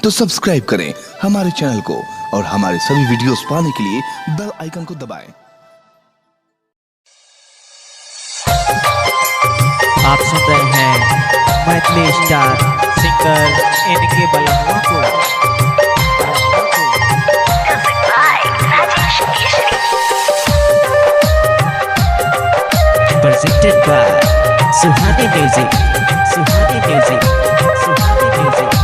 तो सब्सक्राइब करें हमारे चैनल को और हमारे सभी वीडियोस पाने के लिए बेल आइकन को दबाएं। आप सुन रहे हैं मैथिली स्टार सिंगर इनके बलमुआ को। Presented by Suhani Music, Suhani Music, Suhani Music।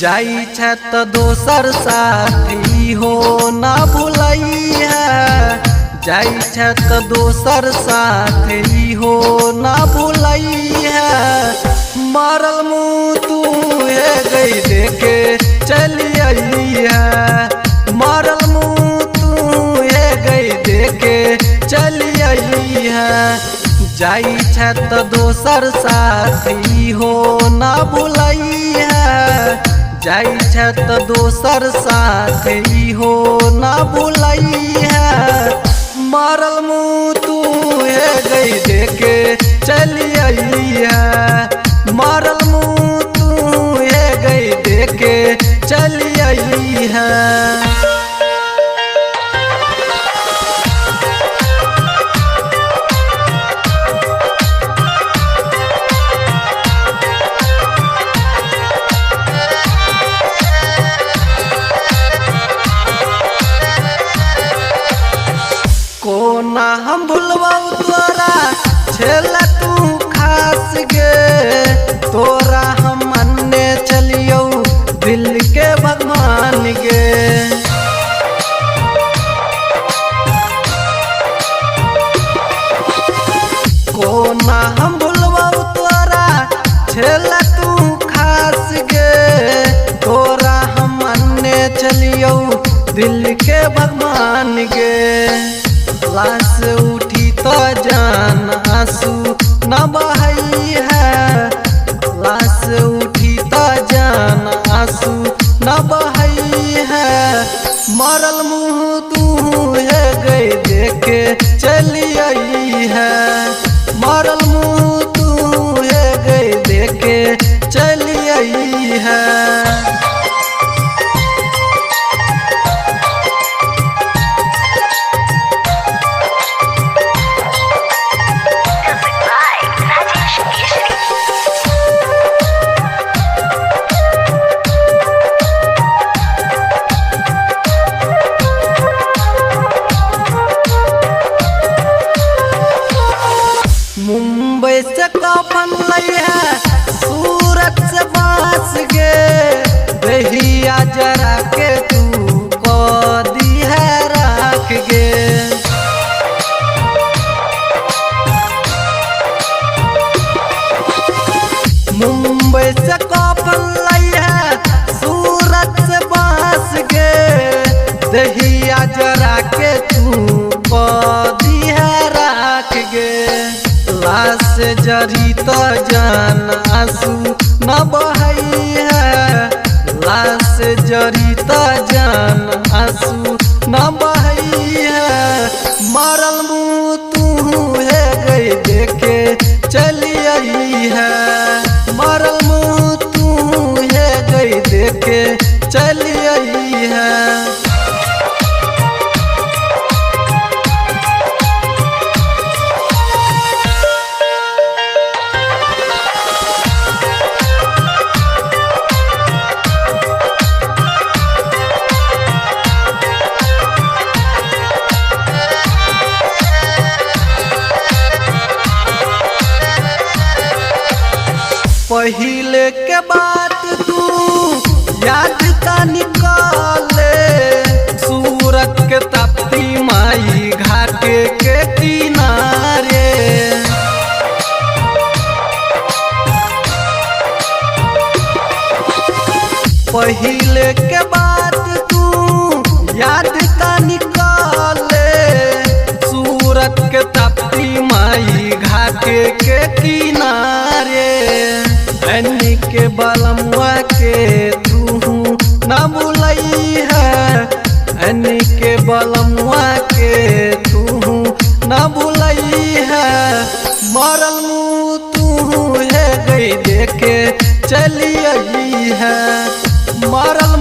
जाई छै त दोसर साथी हो ना भुलैया, जाई छै त दोसर साथी हो ना भुलैया। मारल मुँह तू है गई देखे चली अइया, मारल मुँह तू है गई देखे चली अइया। जाई छै त दोसर साथी हो ना भुलैया, जाई छै त दोसर साथी हो ना भुलैया। मारल मुँह तू है गई देखे चली अइया, मारल मुँह तू है गई देखे चली अइया। कोना हम भूलबौ तोरा छेला तू खास गे, तोरा हम अन्ने चलियो दिल के भगवान गे। कोना हम भूलबौ तोरा छेला तू खास गे, तोरा हम अन्ने चलियो दिल के भगवान गे। लाश उठी तो जान आंसू न बहई है, लाश उठी तो जान आंसू न बहई है। मरल मुँह तू है गई देखे चली आई है, मरल मुँह तू है गई देखे चली आई है। मुंबई से कफन लई है, सूरत से बांस गे, दहिया जरा के तू को दी है राख गे। मुंबई से कफन लई है, सूरत से बांस गे, दहिया जरा के तू को दी है राख गे। लाश जरी तो जान आंसू न बहई है, लाश जरी तो जान आंसू न बहई है। मारल मुँह तू है गई देखे चली आई है, मारल मुँह तू है गई देखे चली आई है। पहिले के बात तू याद का निकाले, सूरत के तप्ती माई घाटे के किनारे। पहिले के बात तू याद का निकाले, सूरत के तप्ती माई घाटे के किनारे। अन्नी के बलमुआ के तू न भुलई है, अन्नी के बलमुआ के तू न भुलई है। मरल मुँह तू है गई देखे चली आई है। मरल